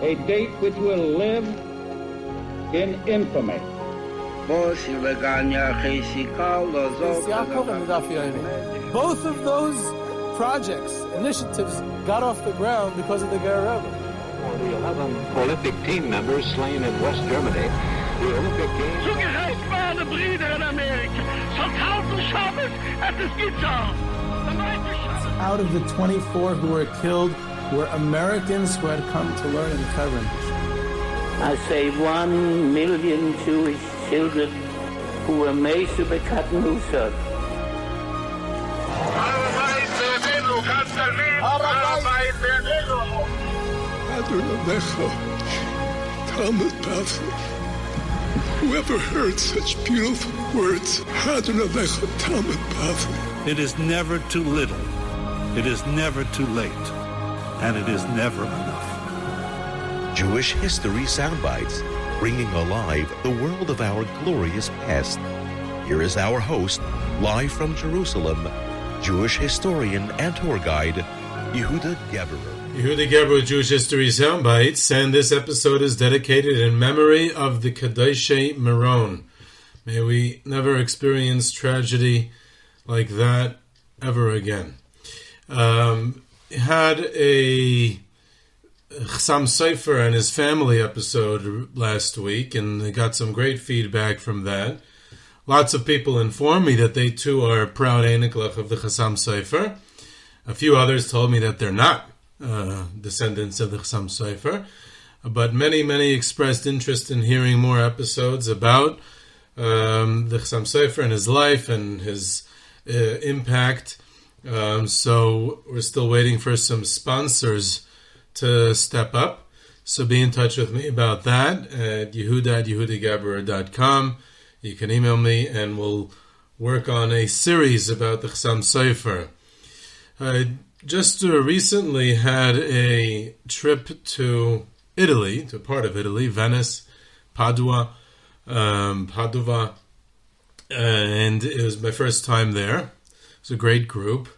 A date which will live in infamy. Both of those projects, initiatives, got off the ground because of the Ghetto. For the 11 Olympic team members slain in West Germany, the Olympic Games... Zugerecht waren Brüder in Amerika. So tausend Schabbos at the Skizzar. Out of the 24 who were killed were Americans who had come to learn in Hebron. I say 1 million Jewish children who were made to be cut loose. Whoever heard such beautiful words? It is never too little. It is never too late. And it is never enough. Jewish History Soundbites, bringing alive the world of our glorious past. Here is our host, live from Jerusalem, Jewish historian and tour guide, Yehuda Geberer. Yehuda Geberer, Jewish History Soundbites, and this episode is dedicated in memory of the Kadoshei Meron. May we never experience tragedy like that ever again. Had a Chassam Sofer and his family episode last week, and I got some great feedback from that. Lots of people informed me that they too are proud Einiklach of the Chassam Sofer. A few others told me that they're not descendants of the Chassam Sofer, but many expressed interest in hearing more episodes about the Chassam Sofer and his life and his impact. So we're still waiting for some sponsors to step up. So be in touch with me about that at yehuda@yehudageberer.com. You can email me and we'll work on a series about the Chassam Sofer. I just recently had a trip to Italy, to a part of Italy, Venice, Padua, and it was my first time there. It was a great group.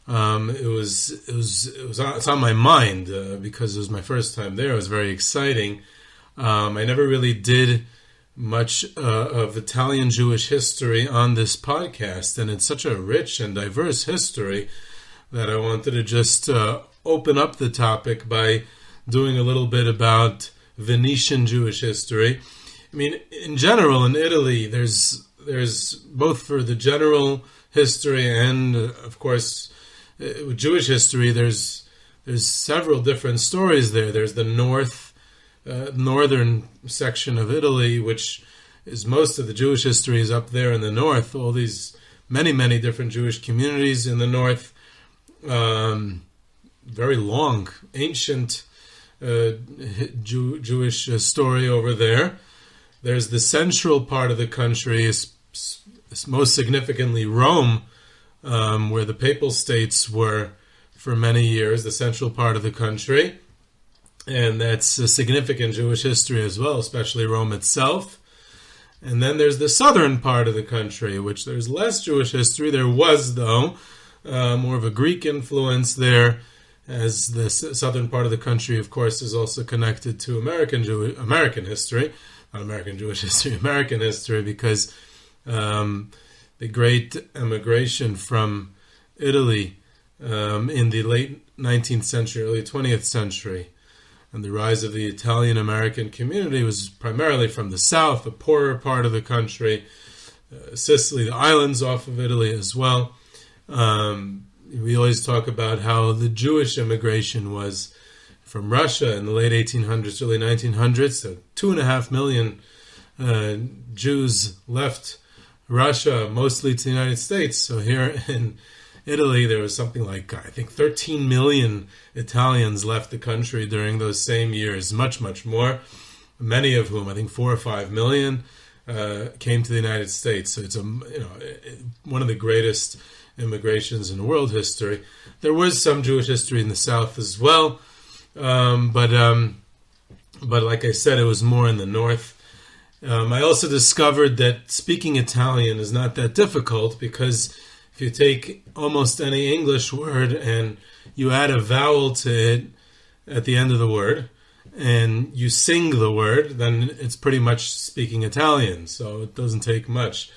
It's on my mind because it was my first time there. It was very exciting. I never really did much of Italian Jewish history on this podcast, and it's such a rich and diverse history that I wanted to just open up the topic by doing a little bit about Venetian Jewish history. I mean, in general, in Italy, there's both for the general history and, of course, with Jewish history, there's several different stories there. There's the northern section of Italy, which is most of the Jewish history is up there in the north. All these many different Jewish communities in the north. Very long, ancient Jewish story over there. There's the central part of the country, most significantly Rome, where the papal states were for many years, the central part of the country. And that's a significant Jewish history as well, especially Rome itself. And then there's the southern part of the country, which there's less Jewish history. There was, though, more of a Greek influence there, as the southern part of the country, of course, is also connected to American history, not American Jewish history, American history, because the great emigration from Italy in the late 19th century, early 20th century, and the rise of the Italian-American community was primarily from the south, the poorer part of the country, Sicily, the islands off of Italy as well. We always talk about how the Jewish immigration was from Russia in the late 1800s, early 1900s. So 2.5 million Jews left Russia, mostly to the United States. So here in Italy, there was something like, I think, 13 million Italians left the country during those same years, much more. Many of whom, I think 4 or 5 million, came to the United States. So it's one of the greatest immigrations in world history. There was some Jewish history in the South as well, but like I said, it was more in the North. I also discovered that speaking Italian is not that difficult because if you take almost any English word and you add a vowel to it at the end of the word, and you sing the word, then it's pretty much speaking Italian, so it doesn't take much.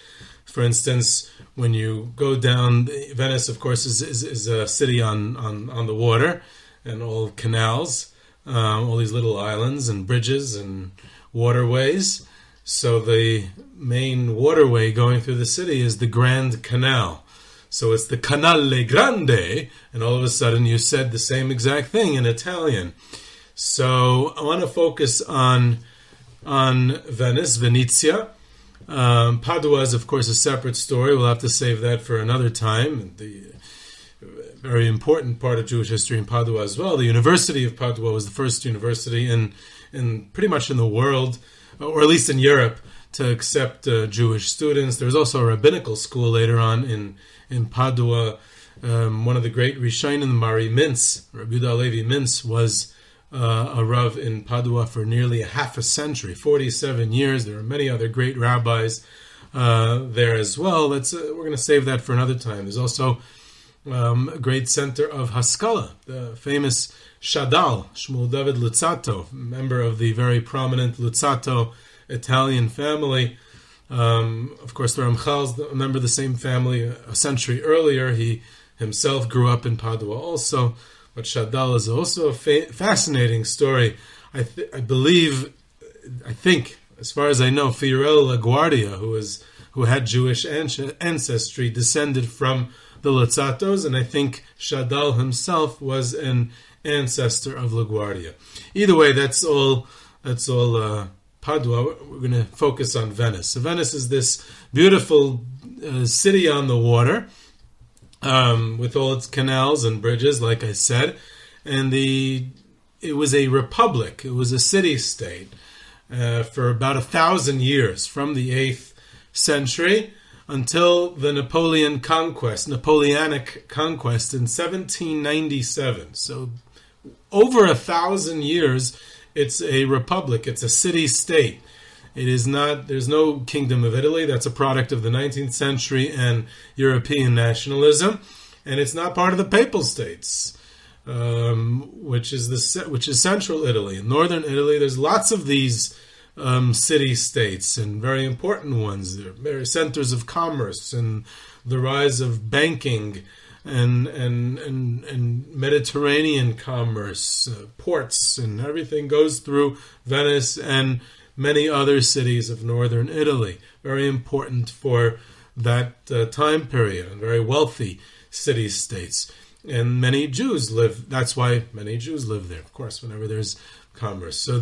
For instance, when you go down, Venice, of course, is a city on the water, and all canals, all these little islands and bridges and waterways. So the main waterway going through the city is the Grand Canal. So it's the Canale Grande, and all of a sudden you said the same exact thing in Italian. So I want to focus on Venice, Venezia. Padua is, of course, a separate story. We'll have to save that for another time. The very important part of Jewish history in Padua as well. The University of Padua was the first university in pretty much in the world, or at least in Europe, to accept Jewish students. There was also a rabbinical school later on in Padua. One of the great Rishonim, Mari Mintz, Rabbi Yehuda Levi Mintz, was a Rav in Padua for nearly a half a century, 47 years. There are many other great rabbis there as well. We're going to save that for another time. There's also a great center of Haskalah, the famous Shadal, Shmuel David Luzzatto, member of the very prominent Luzzatto Italian family. Of course, the Ramchal's a member of the same family a century earlier. He himself grew up in Padua also. But Shadal is also a fascinating story. I think, as far as I know, Fiorello LaGuardia, who had Jewish ancestry, descended from the Luzzattos, and I think Shadal himself was an ancestor of LaGuardia. Either way, that's all Padua. We're going to focus on Venice. So Venice is this beautiful city on the water, with all its canals and bridges, like I said, and it was a republic. It was a city-state for about 1,000 years, from the 8th century until the Napoleonic conquest in 1797. So over 1,000 years, it's a republic. It's a city-state. It is not. There's no Kingdom of Italy. That's a product of the 19th century and European nationalism, and it's not part of the Papal States, which is central Italy. In northern Italy, there's lots of these city-states and very important ones. They're very centers of commerce and the rise of banking and Mediterranean commerce, ports, and everything goes through Venice and many other cities of northern Italy. Very important for that time period, and very wealthy city-states. And many Jews live, that's why many Jews live there, of course, whenever there's commerce. So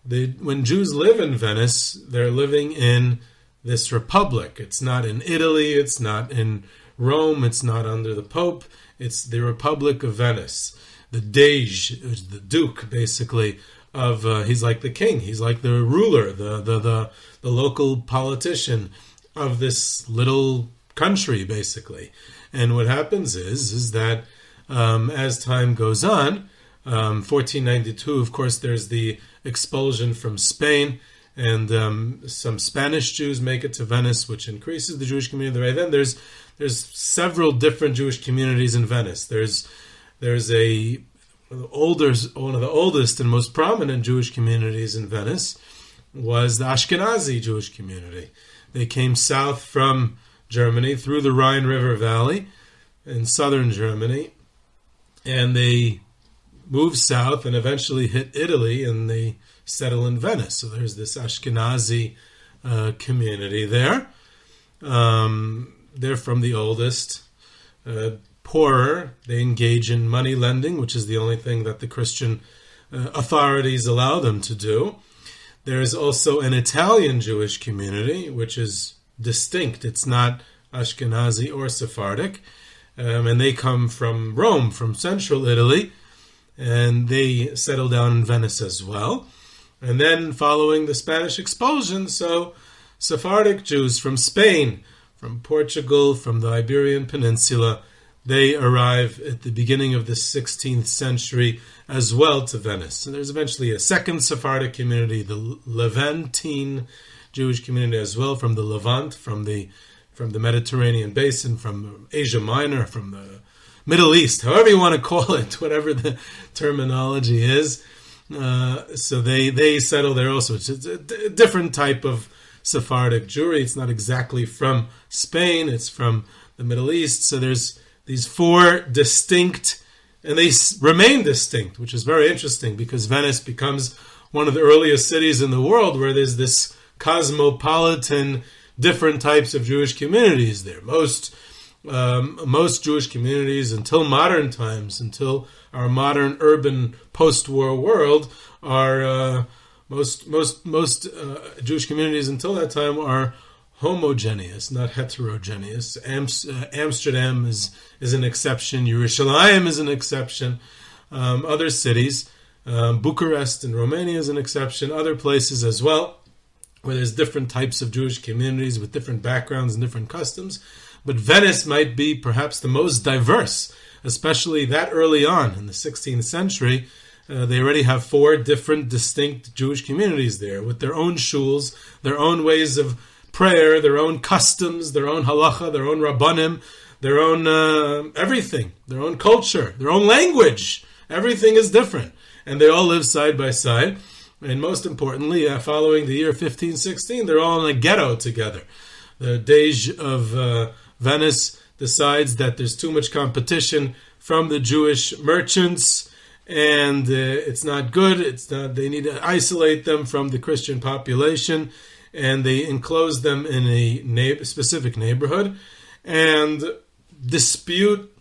when Jews live in Venice, they're living in this republic. It's not in Italy, it's not in Rome, it's not under the Pope, it's the Republic of Venice. The Dege, the Duke, basically, he's like the king, he's like the ruler, the local politician of this little country, basically. And what happens is that as time goes on, 1492, of course, there's the expulsion from Spain, and some Spanish Jews make it to Venice, which increases the Jewish community there. Then there's several different Jewish communities in Venice. There's one of the oldest and most prominent Jewish communities in Venice was the Ashkenazi Jewish community. They came south from Germany through the Rhine River Valley in southern Germany, and they moved south and eventually hit Italy, and they settle in Venice. So there's this Ashkenazi community there. They're from the oldest. Poorer, they engage in money lending, which is the only thing that the Christian authorities allow them to do. There is also an Italian Jewish community, which is distinct. It's not Ashkenazi or Sephardic. And they come from Rome, from central Italy, and they settle down in Venice as well. And then following the Spanish expulsion, so Sephardic Jews from Spain, from Portugal, from the Iberian Peninsula, they arrive at the beginning of the 16th century as well to Venice. And there's eventually a second Sephardic community, the Levantine Jewish community as well, from the Levant, from the Mediterranean basin, from Asia Minor, from the Middle East, however you want to call it, whatever the terminology is. So they settle there also. It's a different type of Sephardic Jewry. It's not exactly from Spain. It's from the Middle East. So there's these four distinct, and they remain distinct, which is very interesting because Venice becomes one of the earliest cities in the world where there's this cosmopolitan, different types of Jewish communities there. Most Jewish communities until modern times, until our modern urban post-war world, are most Jewish communities until that time are homogeneous, not heterogeneous. Amsterdam is an exception. Yerushalayim is an exception. Other cities, Bucharest in Romania is an exception. Other places as well, where there's different types of Jewish communities with different backgrounds and different customs. But Venice might be perhaps the most diverse, especially that early on in the 16th century. They already have four different distinct Jewish communities there with their own shuls, their own ways of prayer, their own customs, their own halacha, their own rabbanim, their own everything, their own culture, their own language. Everything is different. And they all live side by side. And most importantly, following the year 1516, they're all in a ghetto together. The Dej of Venice decides that there's too much competition from the Jewish merchants, and it's not good. They need to isolate them from the Christian population, and they enclose them in a specific neighborhood, and dispute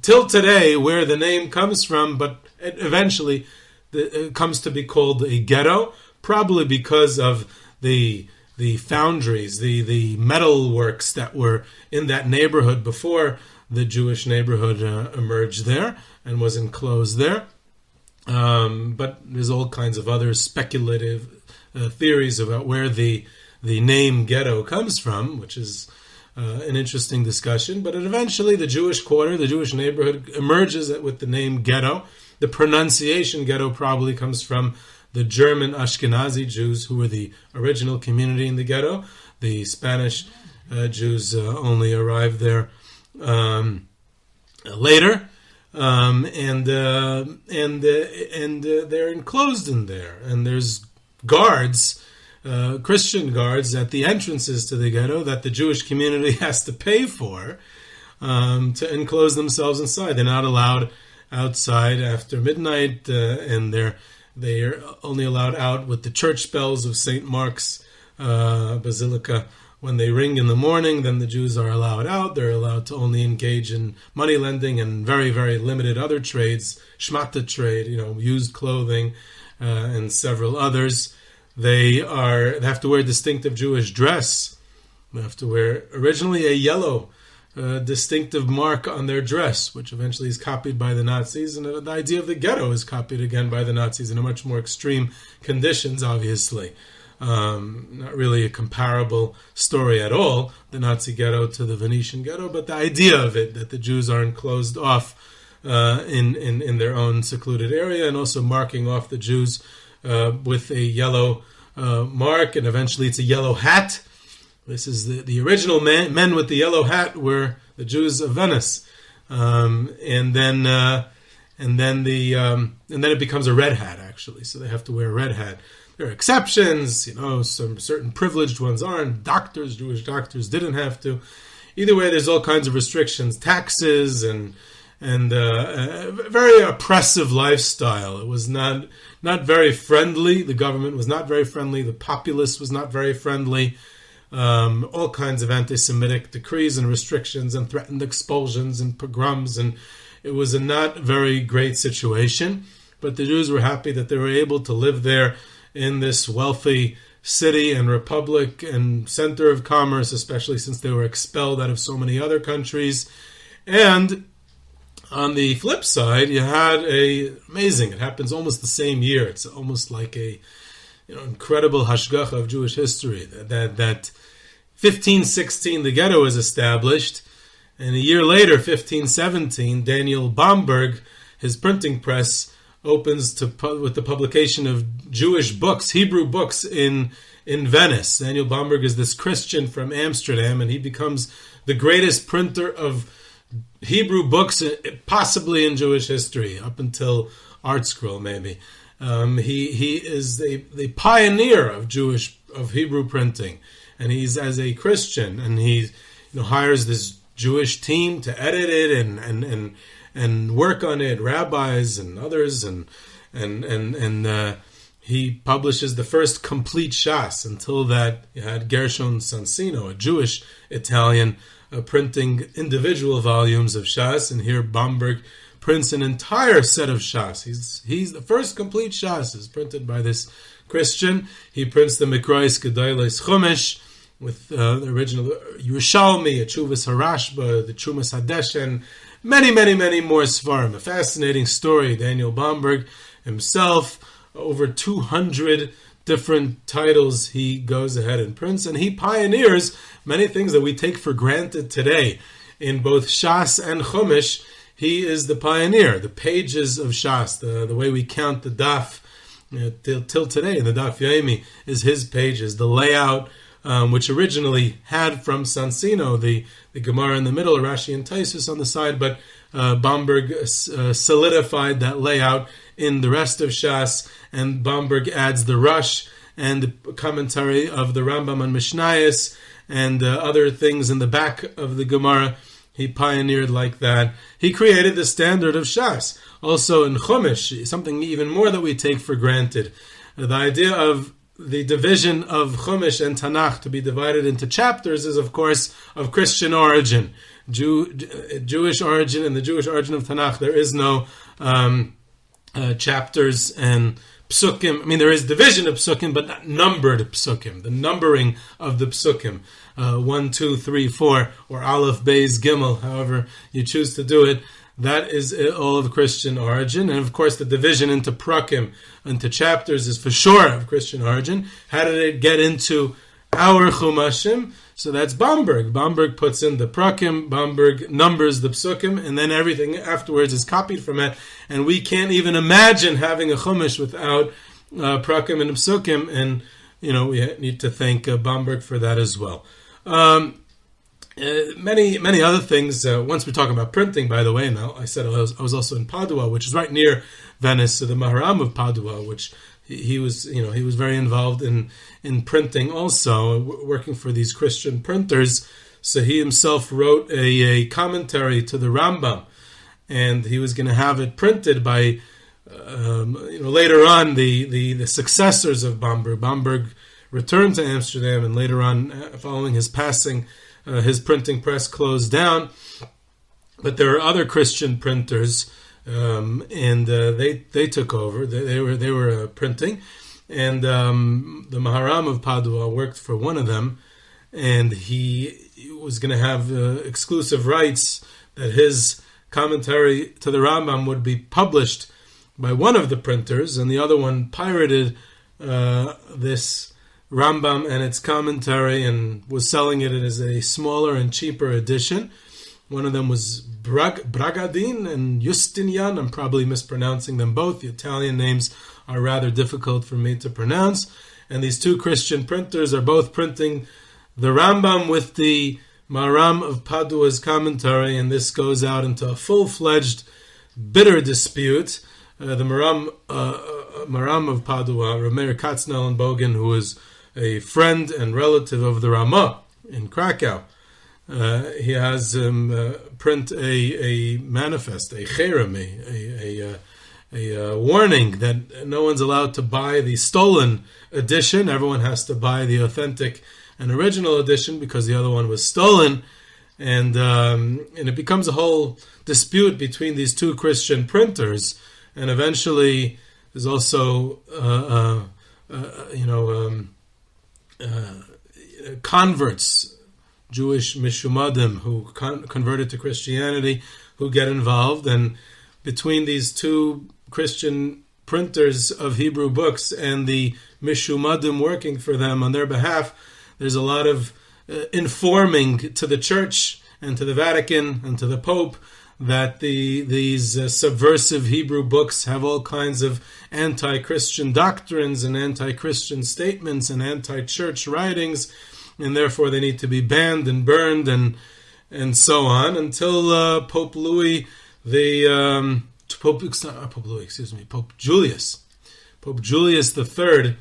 till today where the name comes from, but eventually it comes to be called a ghetto, probably because of the foundries, the metal works that were in that neighborhood before the Jewish neighborhood emerged there and was enclosed there. But there's all kinds of other speculative theories about where the name ghetto comes from, which is an interesting discussion. But eventually the Jewish quarter, the Jewish neighborhood, emerges with the name ghetto. The pronunciation ghetto probably comes from the German Ashkenazi Jews, who were the original community in the ghetto. The Spanish Jews only arrived there later, and they're enclosed in there. And there's guards, Christian guards, at the entrances to the ghetto that the Jewish community has to pay for to enclose themselves inside. They're not allowed outside after midnight, and they are only allowed out with the church bells of St. Mark's Basilica. When they ring in the morning, then the Jews are allowed out. They're allowed to only engage in money lending and very, very limited other trades, shmata trade, used clothing, and several others. They have to wear distinctive Jewish dress. They have to wear originally a yellow distinctive mark on their dress, which eventually is copied by the Nazis, and the idea of the ghetto is copied again by the Nazis in a much more extreme conditions, obviously. Not really a comparable story at all, the Nazi ghetto to the Venetian ghetto, but the idea of it, that the Jews are enclosed off in their own secluded area, and also marking off the Jews with a yellow mark, and eventually it's a yellow hat. This is the original men with the yellow hat were the Jews of Venice, and then it becomes a red hat actually. So they have to wear a red hat. There are exceptions, some certain privileged ones aren't. Doctors, Jewish doctors, didn't have to. Either way, there's all kinds of restrictions, taxes, and a very oppressive lifestyle. It was not very friendly. The government was not very friendly. The populace was not very friendly. All kinds of anti-Semitic decrees and restrictions and threatened expulsions and pogroms, and it was a not very great situation. But the Jews were happy that they were able to live there in this wealthy city and republic and center of commerce, especially since they were expelled out of so many other countries. And on the flip side, you had amazing, it happens almost the same year. It's almost like a incredible hashgacha of Jewish history. That 1516, the ghetto is established, and a year later, 1517, Daniel Bomberg, his printing press, opens with the publication of Jewish books, Hebrew books in in Venice. Daniel Bomberg is this Christian from Amsterdam, and he becomes the greatest printer of Hebrew books, possibly in Jewish history, up until Art Scroll, maybe. He is the pioneer of Hebrew printing, and he's as a Christian, and he hires this Jewish team to edit it and work on it, rabbis and others, and he publishes the first complete Shas. Until that, you had Gershon Sansino, a Jewish Italian, printing individual volumes of Shas, and here Bomberg prints an entire set of Shas. He's the first complete Shas is printed by this Christian. He prints the Mikrois Gedolos Chumash with the original Yerushalmi, Chuvas Harashba, the Chumas Hadeshen, many more Svarim. A fascinating story. Daniel Bomberg himself, over 200 different titles he goes ahead and prints, and he pioneers many things that we take for granted today. In both Shas and Chumash, he is the pioneer. The pages of Shas, the way we count the daf till today, in the Daf Yomi, is his pages. The layout, which originally had from Sansino, the Gemara in the middle, Rashi and Taisus on the side, but Bomberg solidified that layout in the rest of Shas, and Bomberg adds the Rush and the commentary of the Rambam and Mishnayos and other things in the back of the Gemara. He pioneered like that. He created the standard of Shas. Also in Chumash, something even more that we take for granted. The idea of the division of Chumash and Tanakh to be divided into chapters is, of course, of Christian origin. Jewish origin and the Jewish origin of Tanakh, there is no chapters and psukim. I mean, there is division of psukim, but not numbered psukim. The numbering of the psukim, 1, 2, 3, 4, or Aleph, Beis, Gimel, however you choose to do it, that is all of Christian origin. And of course, the division into prakim, into chapters, is for sure of Christian origin. How did it get into our Chumashim? So that's Bomberg. Bomberg puts in the prakim, Bomberg numbers the psukim, and then everything afterwards is copied from it. And we can't even imagine having a Chumash without prakim and psukim, and we need to thank Bomberg for that as well. Many other things. Once we talk about printing, by the way, now I said I was also in Padua, which is right near Venice, so the Maharam of Padua, which he was very involved in printing also, working for these Christian printers. So he himself wrote a commentary to the Rambam, and he was going to have it printed by later on the successors of Bomberg. Bomberg returned to Amsterdam, and later on, following his passing, his printing press closed down. But there are other Christian printers, and they took over. They were printing, and the Maharam of Padua worked for one of them, and he was going to have exclusive rights that his commentary to the Rambam would be published by one of the printers, and the other one pirated this Rambam and its commentary and was selling it as a smaller and cheaper edition. One of them was Bragadin and Justinian. I'm probably mispronouncing them both. The Italian names are rather difficult for me to pronounce. And these two Christian printers are both printing the Rambam with the Maharam of Padua's commentary, and this goes out into a full-fledged, bitter dispute. The Maharam of Padua, Rameir Katznel Bogen, who is a friend and relative of the Ramah in Krakow, he has print a manifest, a cherem, a warning that no one's allowed to buy the stolen edition. Everyone has to buy the authentic and original edition because the other one was stolen, and it becomes a whole dispute between these two Christian printers. And eventually, there's also converts, Jewish mishumadim who converted to Christianity, who get involved, and between these two Christian printers of Hebrew books and the mishumadim working for them on their behalf, there's a lot of informing to the Church and to the Vatican and to the Pope that these subversive Hebrew books have all kinds of anti-Christian doctrines and anti-Christian statements and anti-church writings, and therefore they need to be banned and burned and so on, until Pope Julius III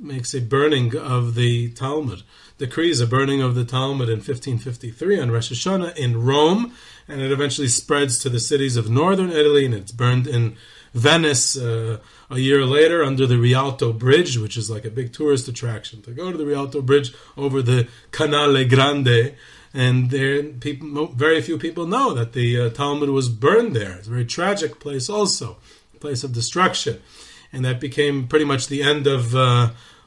makes a burning of the Talmud, decrees a burning of the Talmud in 1553 on Rosh Hashanah in Rome, and it eventually spreads to the cities of northern Italy, and it's burned in Venice a year later under the Rialto Bridge, which is like a big tourist attraction. To go to the Rialto Bridge over the Canale Grande, and there, very few people know that the Talmud was burned there. It's a very tragic place also, a place of destruction. And that became pretty much the end of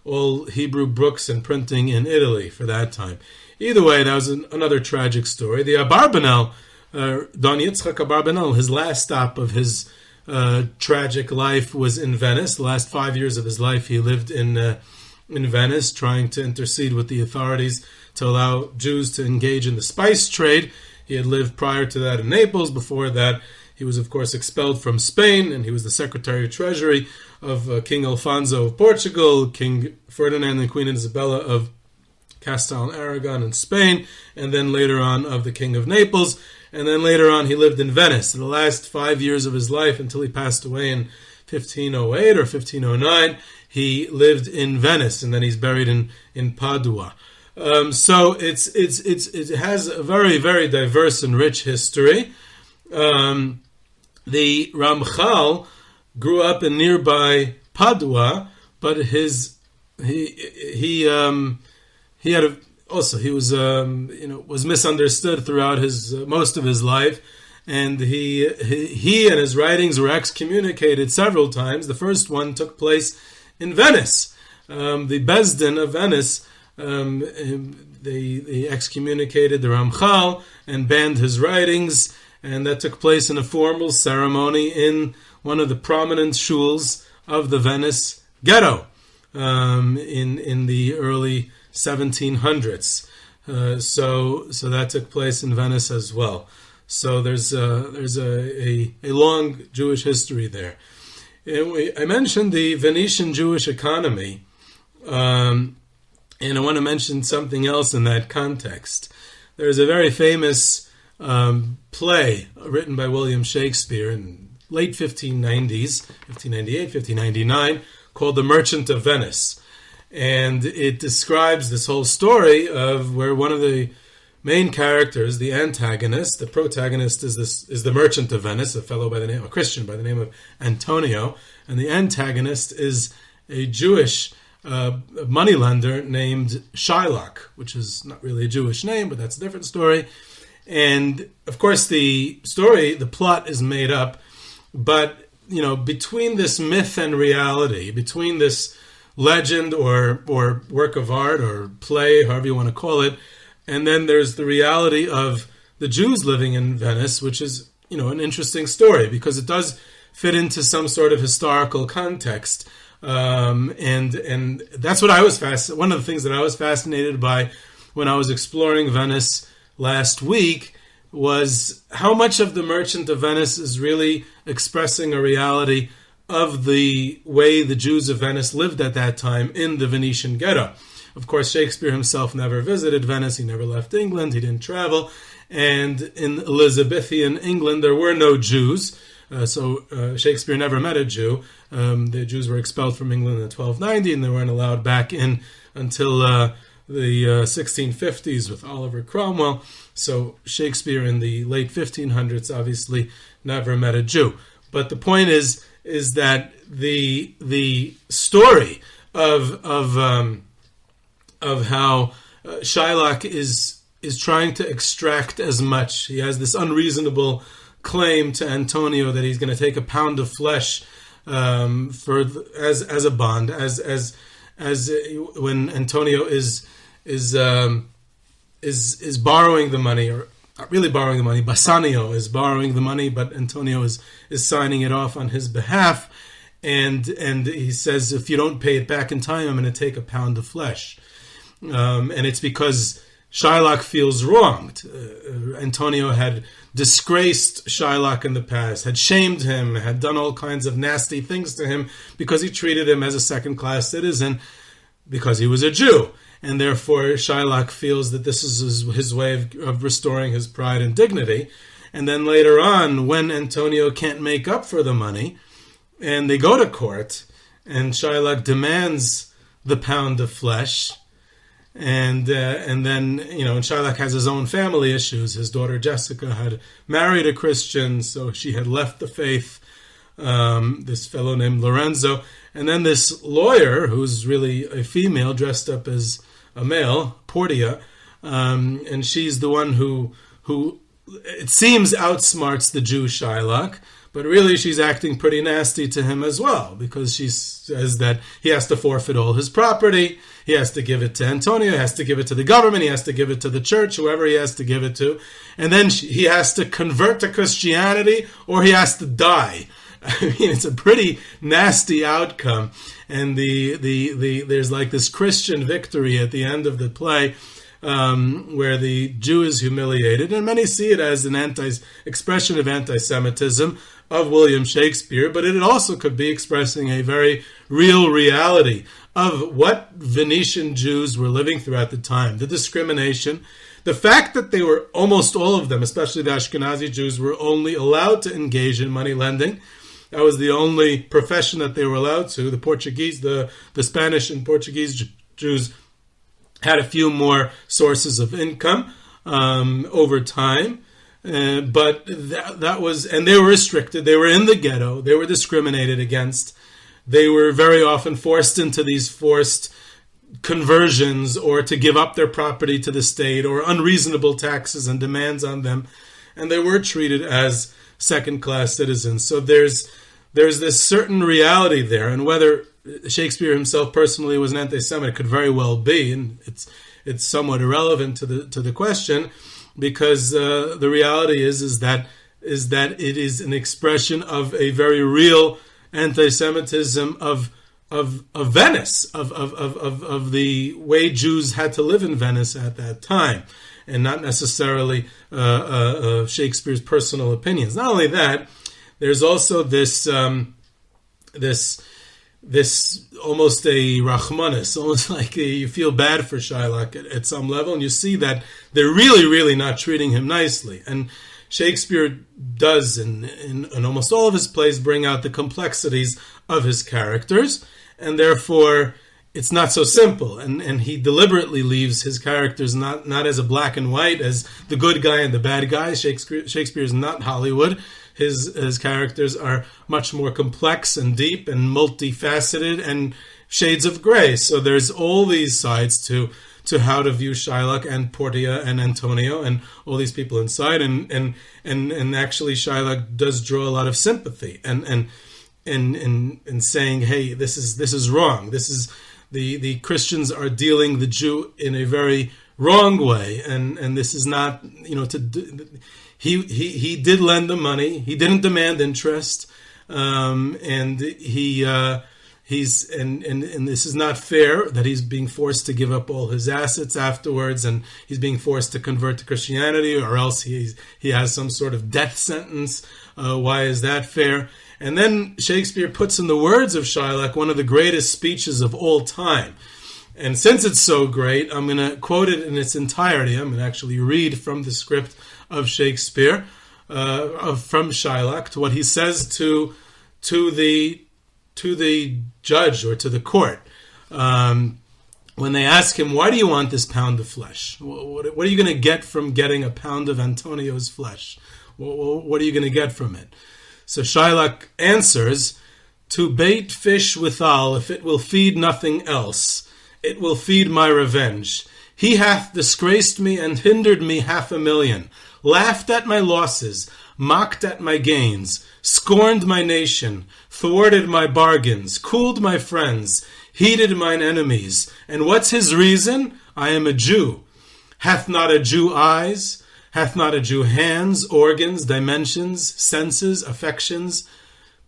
all Hebrew books and printing in Italy for that time. Either way, that was another tragic story. The Abarbanel, Don Yitzchak Abarbanel, his last stop of his tragic life was in Venice. The last 5 years of his life he lived in Venice, trying to intercede with the authorities to allow Jews to engage in the spice trade. He had lived prior to that in Naples. Before that, he was, of course, expelled from Spain, and he was the Secretary of Treasury of King Alfonso of Portugal, King Ferdinand and Queen Isabella of Castile and Aragon in Spain, and then later on of the King of Naples. And then later on he lived in Venice. In the last 5 years of his life, until he passed away in 1508 or 1509, he lived in Venice, and then he's buried in Padua. So it has a very, very diverse and rich history. The Ramchal grew up in nearby Padua, but he was misunderstood throughout his most of his life, and he and his writings were excommunicated several times. The first one took place in Venice. The Bezdin of Venice, they excommunicated the Ramchal and banned his writings, and that took place in a formal ceremony in one of the prominent shuls of the Venice Ghetto in the early 1700s. So that took place in Venice as well. So there's a long Jewish history there. I mentioned the Venetian Jewish economy, and I want to mention something else in that context. There's a very famous play written by William Shakespeare in late 1590s, 1598, 1599, called The Merchant of Venice. And it describes this whole story of where one of the main characters, the antagonist, the protagonist is the Merchant of Venice, a Christian by the name of Antonio, and the antagonist is a Jewish moneylender named Shylock, which is not really a Jewish name, but that's a different story. And of course the plot is made up, but between this myth and reality, between this legend or work of art or play, however you want to call it, and then there's the reality of the Jews living in Venice, which is an interesting story because it does fit into some sort of historical context, and that's what I was one of the things that I was fascinated by when I was exploring Venice last week was how much of The Merchant of Venice is really expressing a reality of the way the Jews of Venice lived at that time in the Venetian Ghetto. Of course, Shakespeare himself never visited Venice. He never left England. He didn't travel. And in Elizabethan England, there were no Jews. So Shakespeare never met a Jew. The Jews were expelled from England in 1290, and they weren't allowed back in until the 1650s with Oliver Cromwell. So Shakespeare in the late 1500s obviously never met a Jew. But the point is that the story of how Shylock is trying to extract as much. He has this unreasonable claim to Antonio that he's going to take a pound of flesh as a bond, as when Antonio is borrowing the money, or not really borrowing the money. Bassanio is borrowing the money, but Antonio is signing it off on his behalf, and he says, if you don't pay it back in time, I'm going to take a pound of flesh. And it's because Shylock feels wronged. Antonio had disgraced Shylock in the past, had shamed him, had done all kinds of nasty things to him because he treated him as a second-class citizen because he was a Jew. And therefore Shylock feels that this is his way of restoring his pride and dignity. And then later on, when Antonio can't make up for the money, and they go to court, and Shylock demands the pound of flesh, and then, and Shylock has his own family issues. His daughter Jessica had married a Christian, so she had left the faith, this fellow named Lorenzo. And then this lawyer, who's really a female dressed up as a male, Portia, and she's the one who it seems outsmarts the Jew Shylock, but really she's acting pretty nasty to him as well, because she says that he has to forfeit all his property, he has to give it to Antonio, he has to give it to the government, he has to give it to the church, whoever he has to give it to, and then he has to convert to Christianity or he has to die. I mean, it's a pretty nasty outcome, and there's like this Christian victory at the end of the play, where the Jew is humiliated, and many see it as an expression of anti-Semitism of William Shakespeare, but it also could be expressing a very real reality of what Venetian Jews were living through at the time, the discrimination, the fact that they were, almost all of them, especially the Ashkenazi Jews, were only allowed to engage in money lending. That was the only profession that they were allowed to. The Portuguese, the Spanish and Portuguese Jews had a few more sources of income over time, but that was, and they were restricted. They were in the ghetto. They were discriminated against. They were very often forced into these forced conversions, or to give up their property to the state, or unreasonable taxes and demands on them, and they were treated as second-class citizens. So there's this certain reality there, and whether Shakespeare himself personally was an anti-Semite could very well be, and it's somewhat irrelevant to the question, because the reality is that it is an expression of a very real anti-Semitism of Venice, of the way Jews had to live in Venice at that time, and not necessarily Shakespeare's personal opinions. Not only that, there's also this almost a Rachmanis, almost like you feel bad for Shylock at some level, and you see that they're really, really not treating him nicely. And Shakespeare does, in almost all of his plays, bring out the complexities of his characters, and therefore it's not so simple. And he deliberately leaves his characters not as a black and white, as the good guy and the bad guy. Shakespeare is not Hollywood. His characters are much more complex and deep and multifaceted and shades of gray. So there's all these sides to how to view Shylock and Portia and Antonio and all these people inside. And actually Shylock does draw a lot of sympathy and saying, hey, this is wrong. This is the Christians are dealing the Jew in a very wrong way, and this is not, He did lend the money. He didn't demand interest, and this is not fair that he's being forced to give up all his assets afterwards, and he's being forced to convert to Christianity, or else he has some sort of death sentence. Why is that fair? And then Shakespeare puts in the words of Shylock one of the greatest speeches of all time. And since it's so great, I'm going to quote it in its entirety. I'm going to actually read from the script of Shakespeare, from Shylock, to what he says to the judge or to the court when they ask him, "Why do you want this pound of flesh? What are you going to get from getting a pound of Antonio's flesh? What are you going to get from it?" So Shylock answers, "To bait fish withal, if it will feed nothing else, it will feed my revenge. He hath disgraced me and hindered me 500,000, laughed at my losses, mocked at my gains, scorned my nation, thwarted my bargains, cooled my friends, heated mine enemies. And what's his reason? I am a Jew. Hath not a Jew eyes? Hath not a Jew hands, organs, dimensions, senses, affections,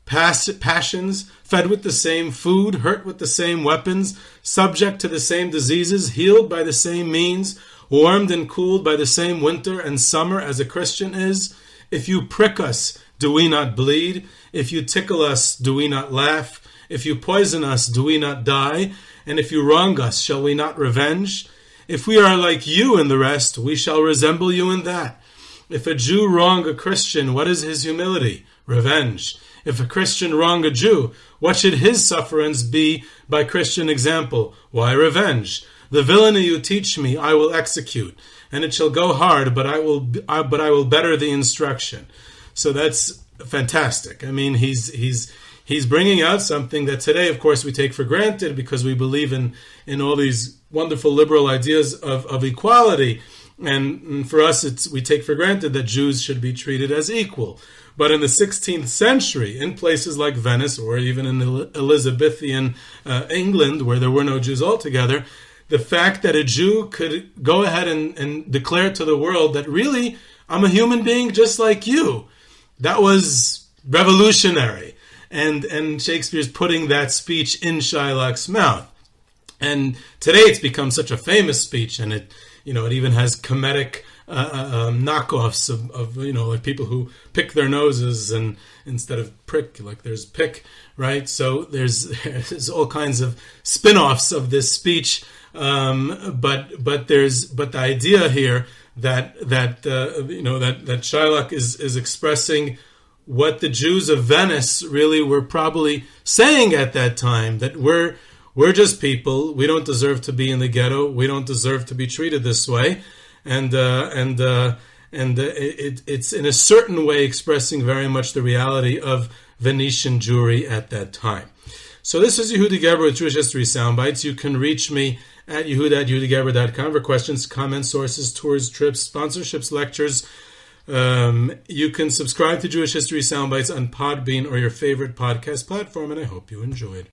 passions, fed with the same food, hurt with the same weapons, subject to the same diseases, healed by the same means? warmed and cooled by the same winter and summer as a Christian is? If you prick us, do we not bleed? If you tickle us, do we not laugh? If you poison us, do we not die? And if you wrong us, shall we not revenge? If we are like you in the rest, we shall resemble you in that. If a Jew wrong a Christian, what is his humility? Revenge. If a Christian wrong a Jew, what should his sufferance be by Christian example? Why revenge? The villainy you teach me, I will execute, and it shall go hard, but I will better the instruction. So that's fantastic. I mean, he's bringing out something that today, of course, we take for granted because we believe in all these wonderful liberal ideas of equality. And for us, we take for granted that Jews should be treated as equal. But in the 16th century, in places like Venice or even in Elizabethan England, where there were no Jews altogether, the fact that a Jew could go ahead and declare to the world that really, I'm a human being just like you, that was revolutionary. And Shakespeare's putting that speech in Shylock's mouth. And today it's become such a famous speech, and it even has comedic knockoffs of like people who pick their noses and instead of prick, like there's pick, right? So there's all kinds of spin-offs of this speech, but the idea here that Shylock is expressing what the Jews of Venice really were probably saying at that time, that we're just people. We don't deserve to be in the ghetto. We don't deserve to be treated this way. And it's in a certain way expressing very much the reality of Venetian Jewry at that time. So this is Yehuda Geber with Jewish History Soundbites. You can reach me at yehuda@yehudageber.com for questions, comments, sources, tours, trips, sponsorships, lectures. You can subscribe to Jewish History Soundbites on Podbean or your favorite podcast platform, and I hope you enjoyed.